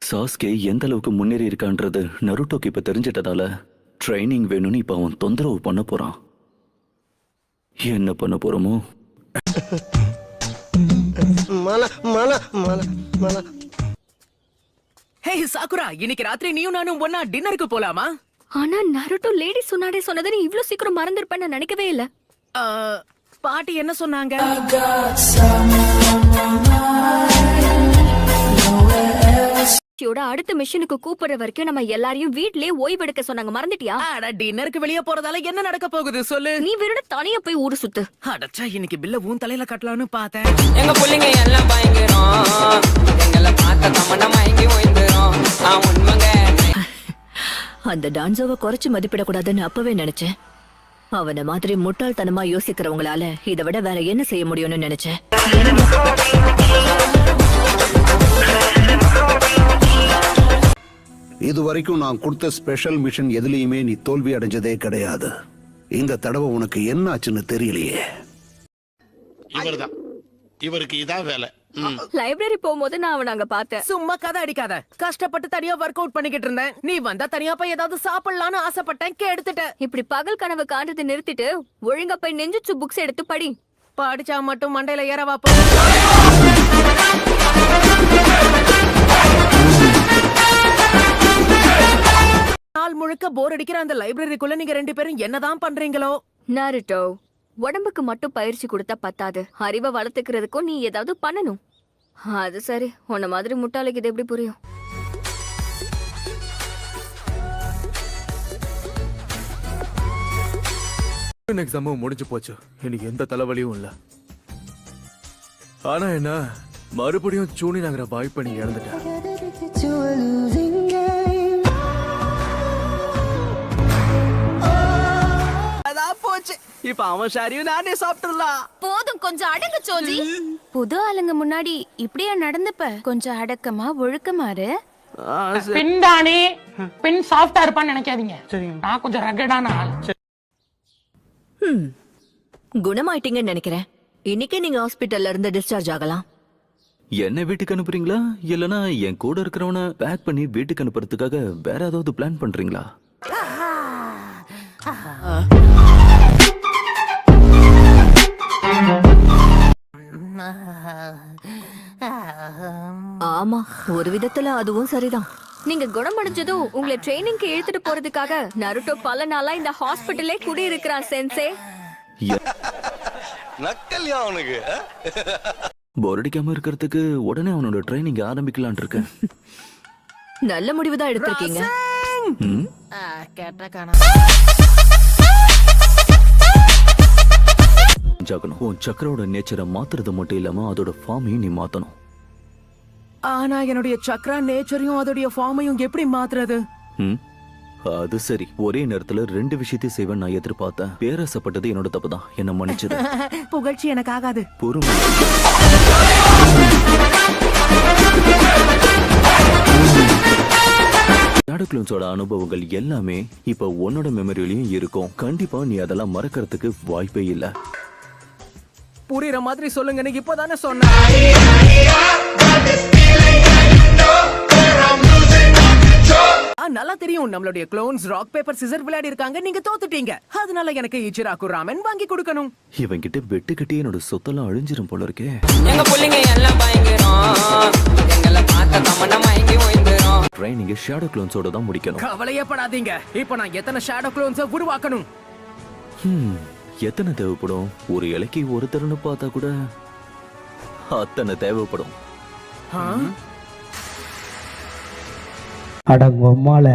Sasuke எந்த அளவுக்கு முன்னேறி இருக்கான்றது நருட்டோக்கு இப்ப தெரிஞ்சிட்டதால ட்ரைனிங் வேணும்னு இப்ப அவன் தொந்தரவு பண்ண போறான். என்ன பண்ண போறோமோ? ஹே சாக்குரா, இன்னைக்கு ராத்திரி நீயும் நானும் ஒண்ணா டின்னருக்கு போலாமா? ஆனா நருட்டோ லேடி சொன்னாடே சொன்னதை நீ இவ்ளோ சீக்கிரம் மறந்துருப்பேன்னு நினைக்கவே இல்ல. பாட்டி என்ன சொன்னாங்க? அடுத்த மிஷனுக்கு கூப்பிடுற வரைக்கும் நம்ம எல்லாரையும் வீட்லயே ஓய்வெடுக்க சொன்னாங்க, மறந்துட்டியா? அட, டின்னருக்கு வெளியே போறதால என்ன நடக்க போகுது சொல்லு. நீ விருட தனியா போய் ஊரு சுத்து. அடச்சா, இன்னைக்கு பில்ல உன் தலையில கட்டலான்னு பார்த்தேன். எங்க புள்ளைங்க எல்லாம் பயங்கரம், எங்களை பார்த்த தமன்னா மயங்கி ஓய்ந்துரும். உண்மைங்க. அந்த டான்ஸோவை குறைச்சு மதிப்பிடக்கூடாதுன்னு அப்பவே நினைச்சேன். அவனை மாதிரி முட்டாள்தனமா யோசிக்கிறவங்களால இதை விட வேற என்ன செய்ய முடியும்னு நினைச்சேன். இதுவரைக்கும் நான் கொடுத்த ஸ்பெஷல் மிஷன் எதுலயுமே நீ தோல்வி அடைஞ்சதே கிடையாது. இந்த தடவை உனக்கு என்ன ஆச்சுன்னு தெரியலையே. இவர்தான், இவருக்கு இதான் வேலை. லைப்ரரி போகும்போது நான் அவனை அங்க பார்த்தேன். சும்மா கதை அடிக்காத. கஷ்டப்பட்டு தனியா ஒர்க் அவுட் பண்ணிக்கிட்டு இருந்தேன். நீ வந்தா தனியா போய் ஏதாவது சாப்பிடலான்னு ஆசைப்பட்டேன், கெடுத்துட்டேன். இப்படி பகல் கனவு காண்றதை நிறுத்திட்டு ஒழுங்கா போய் நெஞ்சுச்சு புக்ஸ் எடுத்து படி. படிச்சா மட்டும் மண்டையில ஏறவா போ. நாள் முழுக்க போர் அடிக்கிற அந்த லைப்ரரிக்குள்ள நீங்க ரெண்டு பேரும் என்னதான் பண்றீங்களோ? நருட்டோ, உடம்புக்கு மட்டும் பயிற்சி கொடுத்தா பத்தாது, அறிவை வளர்த்துக்கிறதுக்கும் நீ ஏதாவது பண்ணணும். அது சரி, உன்ன மாதிரி முட்டாளுக்கு இது எப்படி புரியும்? எக்ஸாமும் முடிஞ்சு போச்சு. எனக்கு எந்த தலைவலியும் இல்ல. ஆனா என்ன, மறுபடியும் சூனி நகர வாய்ப்பை நீ இழந்துட்ட. போச்சு. இப்ப அவன் ஷாரியும் நானே சாப்பிட்டுலாம். போதும், கொஞ்சம் அடங்க சோஜி. புது ஆளுங்க முன்னாடி இப்படியா நடந்துப்ப? கொஞ்சம் அடக்கமா ஒழுக்கமாறு. பெண் தானே, பெண் சாஃப்டா இருப்பான்னு நினைக்காதீங்க. நான் கொஞ்சம் ரகடான ஆள். குணமாயிட்டீங்கன்னு நினைக்கிறேன். இன்னைக்கே நீங்க ஹாஸ்பிட்டல்ல இருந்து டிஸ்சார்ஜ் ஆகலாம். என்ன வீட்டுக்கு அனுப்புறீங்களா, இல்லனா என் கூட இருக்கிறவனை பேக் பண்ணி வீட்டுக்கு அனுப்புறதுக்காக வேற ஏதாவது பிளான் பண்றீங்களா? ஆமா, ஒரு விதத்துல அதுவும் சரிதான். நீங்க குணமடைஞ்சதும் உங்களை ட்ரைனிங்க்கு இழுத்துட்டு போறதுக்காக நருட்டோ பல நாளா இந்த ஹாஸ்பிட்டலே குடி இருக்கிறான் சென்சே. நக்கல்யா அவனுக்கு. போர் அடிக்காம இருக்கிறதுக்கு உடனே அவனோட ட்ரைனிங் ஆரம்பிக்கலான் இருக்கேன். நல்ல முடிவுதான் எடுத்திருக்கீங்க. கேட்ட காணா. உன் சக்கரோட நேச்சரை மாத்துறது மட்டும் இல்லாம அதோட ஃபார்மையும் நீ மாத்தணும். ஆனா என்னுடைய சக்ரா நேச்சரையும் அதோடைய ஃபார்மையும் எப்படி மாத்துறது? அது சரி, ஒரே நேரத்துல ரெண்டு விஷயத்தையும் செய்வேன் நான் எதிர்பார்த்தேன். பேராசப்பட்டது என்னோட தப்புதான், என்ன மன்னிச்சது. புகழ்ச்சி எனக்கு ஆகாது. பொறுமை. ஷேடோ அனுபவங்கள் எல்லாமே இப்ப உன்னோட மெமரியிலயும் இருக்கும். கண்டிப்பா நீ அதெல்லாம் மறக்கிறதுக்கு வாய்ப்பே இல்ல. புரியுற மாதிரி சொல்லுங்க. நீங்க இப்பதானே சொன்ன. நல்லா தெரியும், நம்மளுடைய க்ளோன்ஸ் ராக் பேப்பர் சிசர் விளையாடி இருக்காங்க. நீங்க தோத்துட்டீங்க. அதனால எனக்கு இச்சிராக்கு ராமன் வாங்கி கொடுக்கணும். இவங்கிட்ட வெட்டு கட்டி என்னோட சொத்தெல்லாம் அழிஞ்சிரும் போல இருக்கே. எங்க புள்ளைங்க எல்லாம் பயங்கரம், எங்களை பார்த்த தமன்னா மயங்கி ஓய்ந்துரும். ட்ரைனிங் ஷேடோ க்ளோன்ஸோட தான் முடிக்கணும். கவலையப்படாதீங்க. இப்போ நான் எத்தனை ஷேடோ க்ளோன்ஸை உருவாக்கணும்? எத்தனை தேவைப்படும்? ஒரு இலைக்கு ஒருத்தர்னு பார்த்தா கூட அத்தனை தேவைப்படும். அடங்கொம்மால